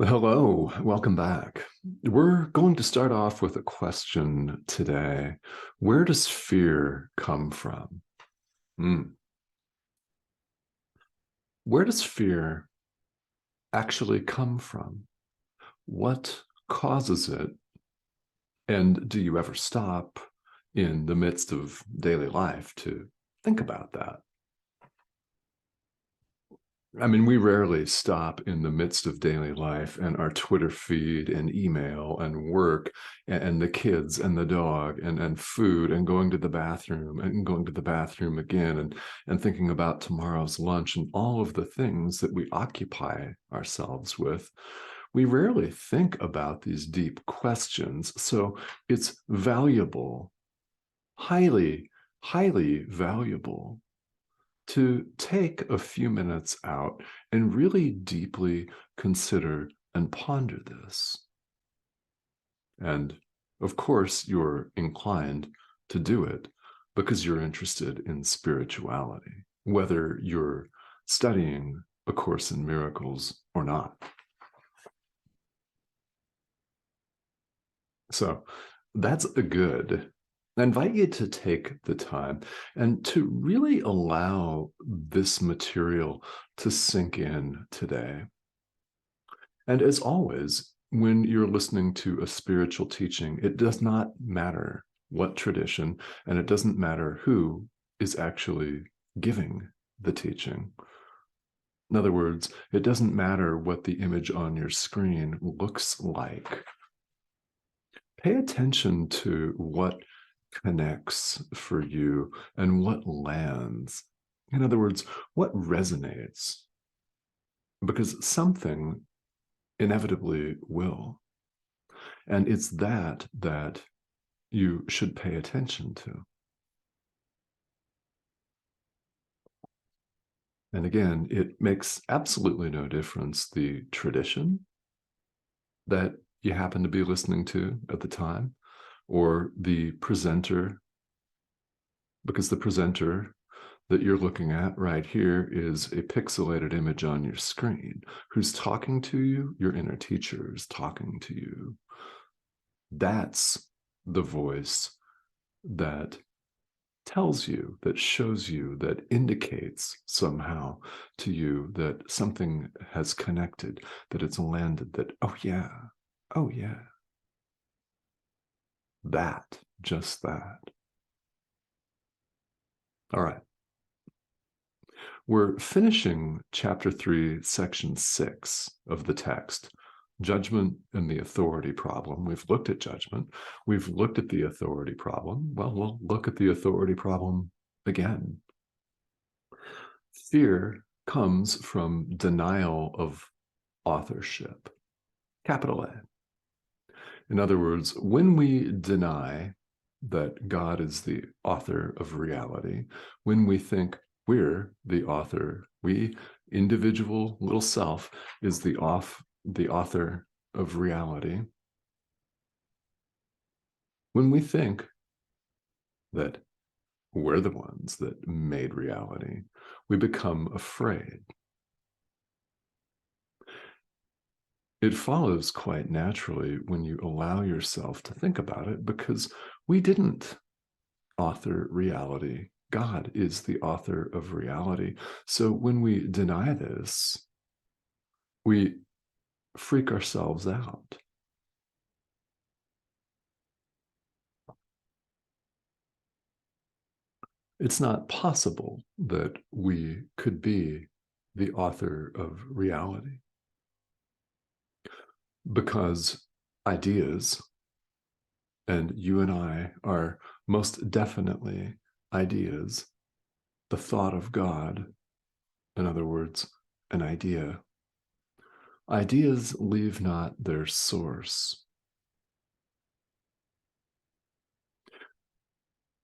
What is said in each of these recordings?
Hello, welcome back. We're going to start off with a question today. Where does fear come from? Hmm. Where does fear actually come from? What causes it? And do you ever stop in the midst of daily life to think about that? I mean, we rarely stop in the midst of daily life and our Twitter feed and email and work and the kids and the dog and food and going to the bathroom and going to the bathroom again and thinking about tomorrow's lunch and all of the things that we occupy ourselves with. We rarely think about these deep questions. So it's valuable, highly, highly valuable to take a few minutes out and really deeply consider and ponder this. And of course, you're inclined to do it because you're interested in spirituality, whether you're studying A Course in Miracles or not. So that's a good. I invite you to take the time and to really allow this material to sink in today. And as always, when you're listening to a spiritual teaching, it does not matter what tradition, and it doesn't matter who is actually giving the teaching. In other words, it doesn't matter what the image on your screen looks like. Pay attention to what connects for you and what lands. In other words, what resonates, because something inevitably will. And it's that you should pay attention to. And again, it makes absolutely no difference the tradition that you happen to be listening to at the time or the presenter, because the presenter that you're looking at right here is a pixelated image on your screen. Who's talking to you? Your inner teacher is talking to you. That's the voice that tells you, that shows you, that indicates somehow to you that something has connected, that it's landed, that, oh yeah, that, just that. All right. We're finishing chapter 3, section 6 of the text, judgment and the authority problem. We've looked at judgment. We've looked at the authority problem. Well, we'll look at the authority problem again. Fear comes from denial of authorship, capital A. In other words, when we deny that God is the author of reality, when we think we're the author, we, individual little self, is the author of reality, when we think that we're the ones that made reality, we become afraid. It follows quite naturally when you allow yourself to think about it, because we didn't author reality. God is the author of reality. So when we deny this, we freak ourselves out. It's not possible that we could be the author of reality, because ideas, and you and I are most definitely ideas, the thought of God, in other words, an idea. Ideas leave not their source.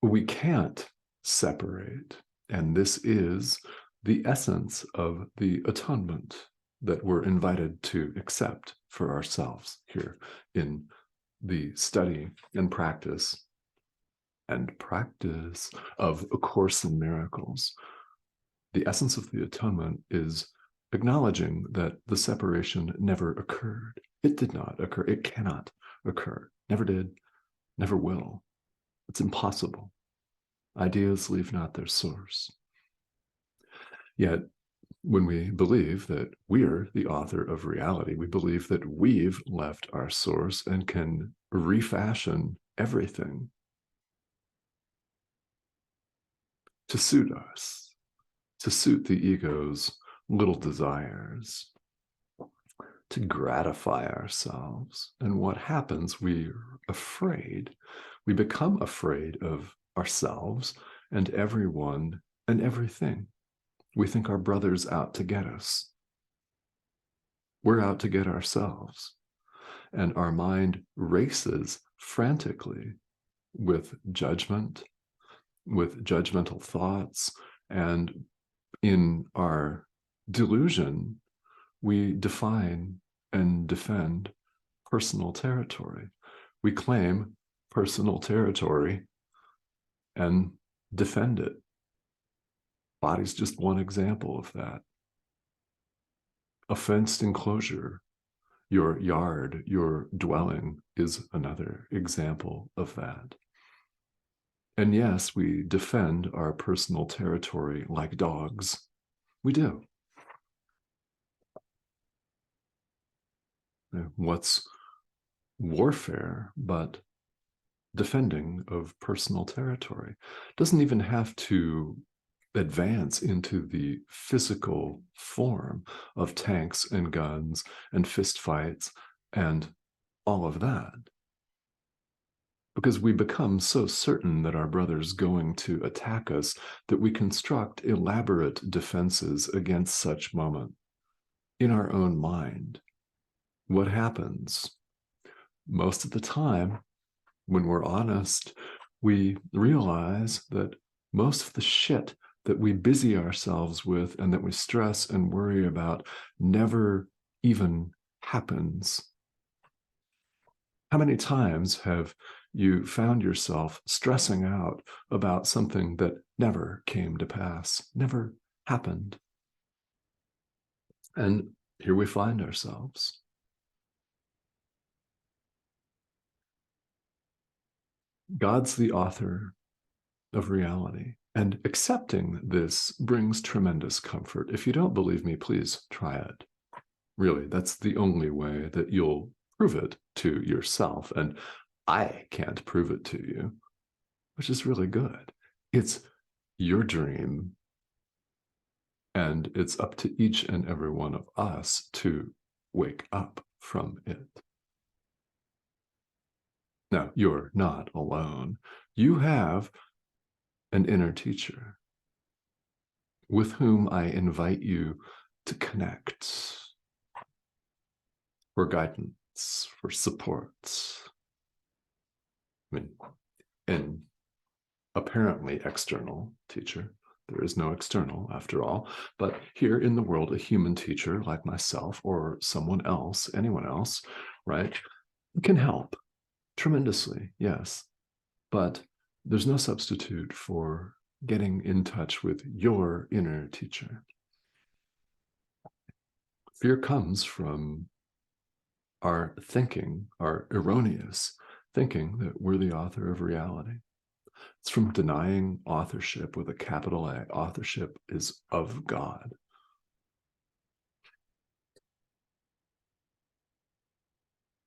We can't separate, and this is the essence of the atonement that we're invited to accept for ourselves here in the study and practice of A Course in Miracles. The essence of the atonement is acknowledging that the separation never occurred. It did not occur. It cannot occur. Never did, never will. It's impossible. Ideas leave not their source. Yet, when we believe that we're the author of reality, we believe that we've left our source and can refashion everything to suit us, to suit the ego's little desires, to gratify ourselves. And what happens? We're afraid. We become afraid of ourselves and everyone and everything. We think our brother's out to get us. We're out to get ourselves. And our mind races frantically with judgment, with judgmental thoughts. And in our delusion, we define and defend personal territory. We claim personal territory and defend it. Body's just one example of that. A fenced enclosure, your yard, your dwelling is another example of that. And yes, we defend our personal territory like dogs. We do. What's warfare but defending of personal territory? Doesn't even have to advance into the physical form of tanks and guns and fistfights and all of that. Because we become so certain that our brother's going to attack us that we construct elaborate defenses against such moment in our own mind. What happens? Most of the time, when we're honest, we realize that most of the shit that we busy ourselves with and that we stress and worry about never even happens. How many times have you found yourself stressing out about something that never came to pass, never happened? And here we find ourselves. God's the author of reality. And accepting this brings tremendous comfort. If you don't believe me, please try it. Really, that's the only way that you'll prove it to yourself. And I can't prove it to you, which is really good. It's your dream. And it's up to each and every one of us to wake up from it. Now, you're not alone. You have an inner teacher with whom I invite you to connect for guidance, for support. I mean, an apparently external teacher. There is no external, after all. But here in the world, a human teacher like myself or someone else, anyone else, right, can help tremendously, yes. But there's no substitute for getting in touch with your inner teacher. Fear comes from our thinking, our erroneous thinking that we're the author of reality. It's from denying authorship with a capital A. Authorship is of God.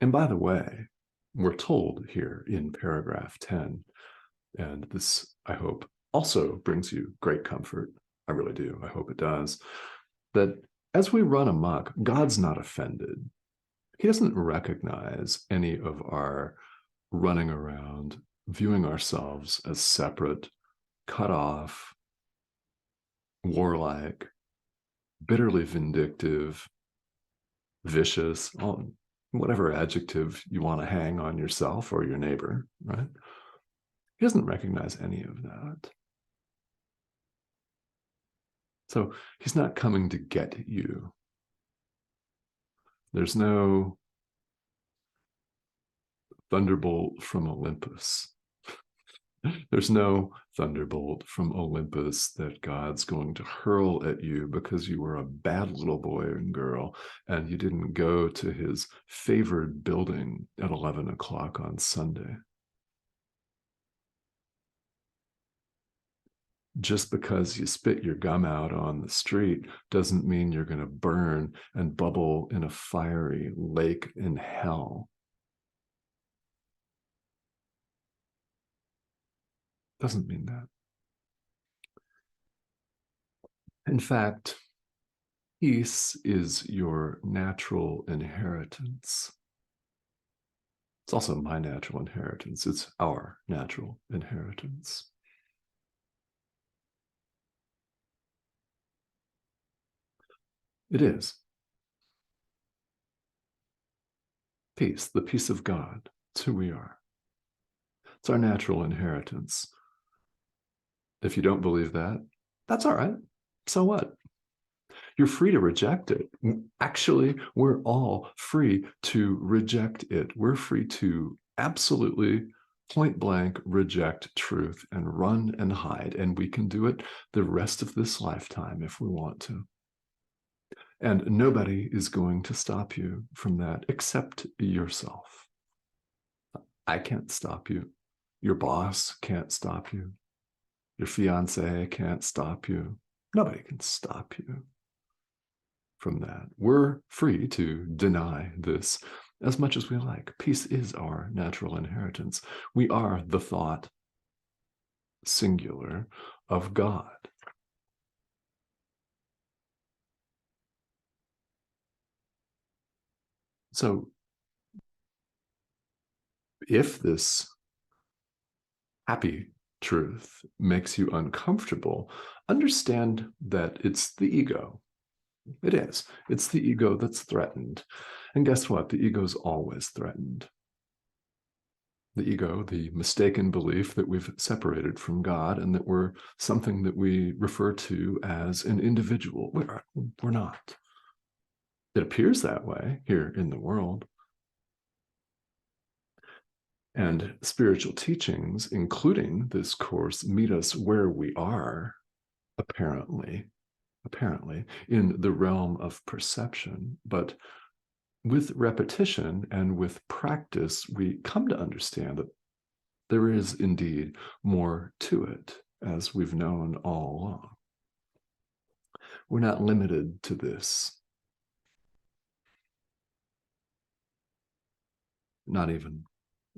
And by the way, we're told here in paragraph 10, and this, I hope, also brings you great comfort. I really do. I hope it does. That as we run amok, God's not offended. He doesn't recognize any of our running around, viewing ourselves as separate, cut off, warlike, bitterly vindictive, vicious, whatever adjective you want to hang on yourself or your neighbor, right? He doesn't recognize any of that. So he's not coming to get you. There's no thunderbolt from Olympus There's no thunderbolt from Olympus that God's going to hurl at you because you were a bad little boy and girl and you didn't go to his favored building at 11 o'clock on Sunday. Just because you spit your gum out on the street doesn't mean you're going to burn and bubble in a fiery lake in hell. Doesn't mean that. In fact, peace is your natural inheritance. It's also my natural inheritance. It's our natural inheritance. It is. Peace, the peace of God. It's who we are. It's our natural inheritance. If you don't believe that, that's all right. So what? You're free to reject it. Actually, we're all free to reject it. We're free to absolutely point blank reject truth and run and hide. And we can do it the rest of this lifetime if we want to. And nobody is going to stop you from that except yourself. I can't stop you. Your boss can't stop you. Your fiance can't stop you. Nobody can stop you from that. We're free to deny this as much as we like. Peace is our natural inheritance. We are the thought, singular, of God. So if this happy truth makes you uncomfortable, understand that it's the ego. It is. It's the ego that's threatened. And guess what? The ego is always threatened. The ego, the mistaken belief that we've separated from God and that we're something that we refer to as an individual. We're not. It appears that way here in the world. And spiritual teachings, including this course, meet us where we are, apparently, in the realm of perception. But with repetition and with practice, we come to understand that there is indeed more to it, as we've known all along. We're not limited to this. Not even.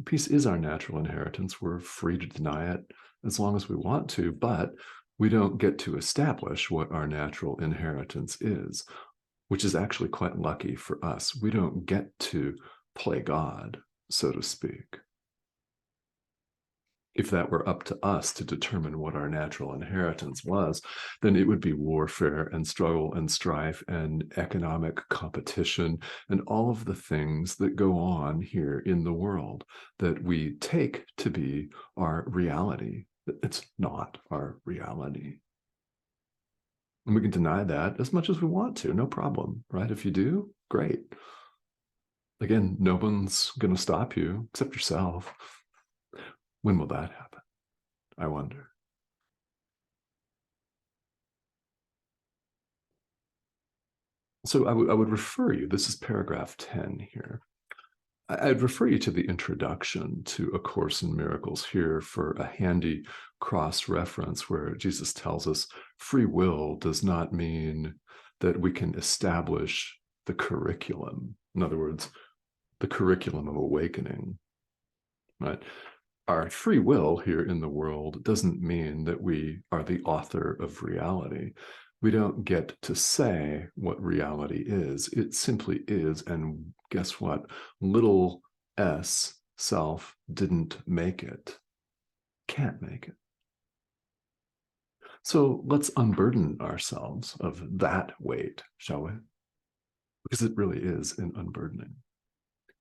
Peace is our natural inheritance. We're free to deny it as long as we want to, but we don't get to establish what our natural inheritance is, which is actually quite lucky for us. We don't get to play God, so to speak. If that were up to us to determine what our natural inheritance was, then it would be warfare and struggle and strife and economic competition and all of the things that go on here in the world that we take to be our reality. It's not our reality. And we can deny that as much as we want to, no problem, right? If you do, great. Again, no one's going to stop you except yourself. When will that happen? I wonder. So I would refer you, this is paragraph 10 here. I'd refer you to the introduction to A Course in Miracles here for a handy cross-reference where Jesus tells us free will does not mean that we can establish the curriculum. In other words, the curriculum of awakening, right? Our free will here in the world doesn't mean that we are the author of reality. We don't get to say what reality is. It simply is. And guess what? Little s, self, didn't make it. Can't make it. So let's unburden ourselves of that weight, shall we? Because it really is an unburdening.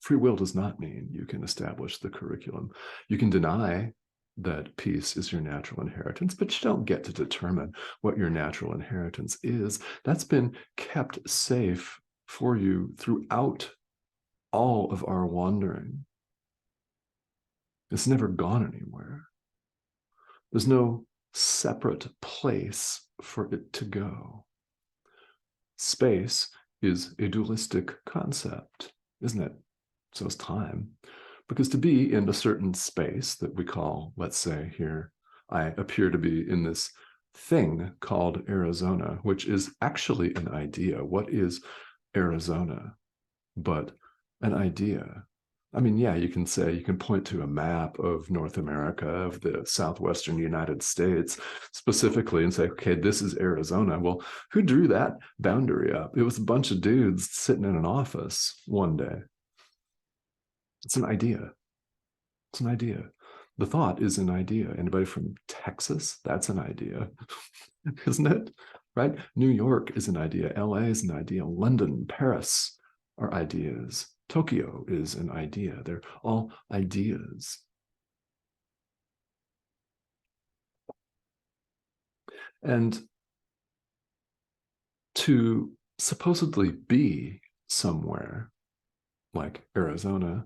Free will does not mean you can establish the curriculum. You can deny that peace is your natural inheritance, but you don't get to determine what your natural inheritance is. That's been kept safe for you throughout all of our wandering. It's never gone anywhere. There's no separate place for it to go. Space is a dualistic concept, isn't it? So is time. Because to be in a certain space that we call, let's say here, I appear to be in this thing called Arizona, which is actually an idea. What is Arizona but an idea? I mean, yeah, you can say, you can point to a map of North America, of the southwestern United States specifically, and say, okay, this is Arizona. Well, who drew that boundary up? It was a bunch of dudes sitting in an office one day. It's an idea. It's an idea. The thought is an idea. Anybody from Texas? That's an idea, isn't it? Right? New York is an idea. LA is an idea. London, Paris are ideas. Tokyo is an idea. They're all ideas. And to supposedly be somewhere like Arizona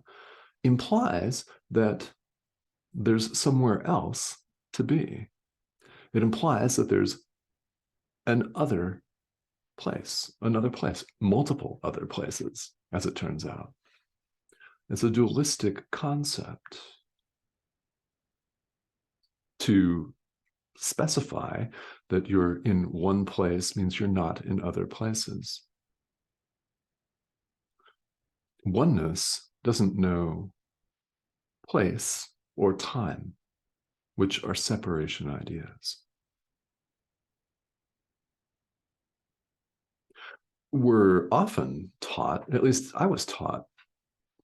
implies that there's somewhere else to be. It implies that there's another place, multiple other places, as it turns out. It's a dualistic concept. To specify that you're in one place means you're not in other places. Oneness doesn't know place or time, which are separation ideas. We're often taught, at least I was taught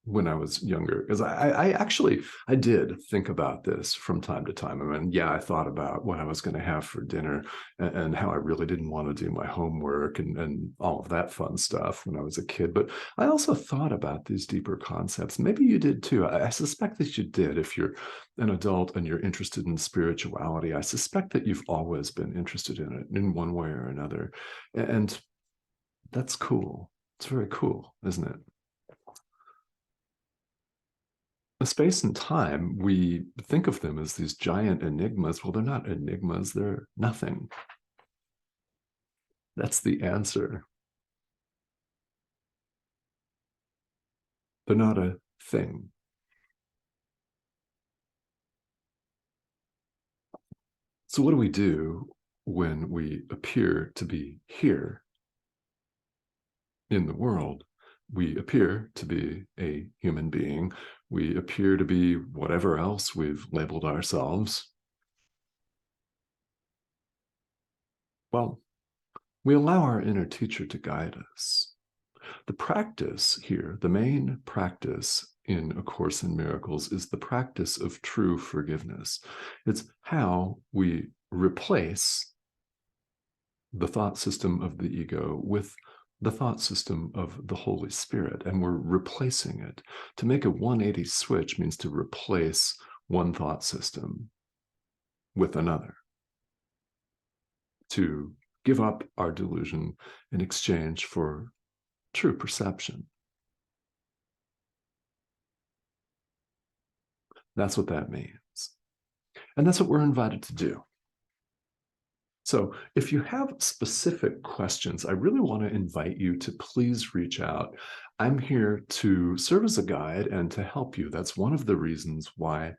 when I was younger, because I did think about this from time to time. I mean, yeah, I thought about what I was going to have for dinner and how I really didn't want to do my homework and all of that fun stuff when I was a kid. But I also thought about these deeper concepts. Maybe you did too. I suspect that you did. If you're an adult and you're interested in spirituality, I suspect that you've always been interested in it in one way or another. And that's cool. It's very cool, isn't it? Space and time, we think of them as these giant enigmas. Well, they're not enigmas, they're nothing. That's the answer. They're not a thing. So, what do we do when we appear to be here in the world? We appear to be a human being. We appear to be whatever else we've labeled ourselves. Well, we allow our inner teacher to guide us. The practice here, the main practice in A Course in Miracles, is the practice of true forgiveness. It's how we replace the thought system of the ego with the thought system of the Holy Spirit, and we're replacing it. To make a 180 switch means to replace one thought system with another, to give up our delusion in exchange for true perception. That's what that means. And that's what we're invited to do. So if you have specific questions, I really want to invite you to please reach out. I'm here to serve as a guide and to help you. That's one of the reasons why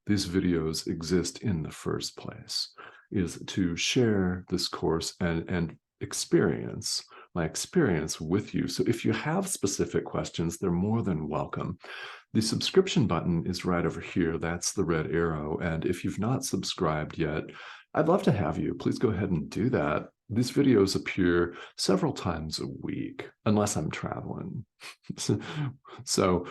these videos exist in the first place, is to share this course and experience my experience with you. So if you have specific questions, they're more than welcome. The subscription button is right over here. That's the red arrow. And if you've not subscribed yet, I'd love to have you. Please go ahead and do that. These videos appear several times a week, unless I'm traveling. So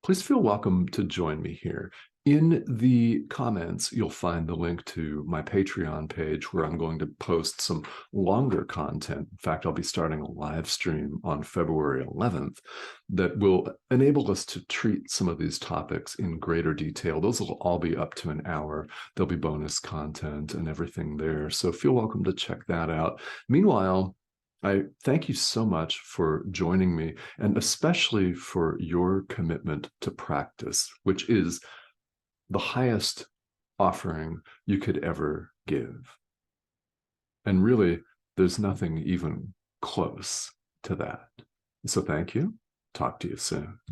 please feel welcome to join me here. In the comments, you'll find the link to my Patreon page where I'm going to post some longer content. In fact, I'll be starting a live stream on February 11th that will enable us to treat some of these topics in greater detail. Those will all be up to an hour. There'll be bonus content and everything there. So feel welcome to check that out. Meanwhile, I thank you so much for joining me, and especially for your commitment to practice, which is the highest offering you could ever give. And really, there's nothing even close to that. So thank you. Talk to you soon.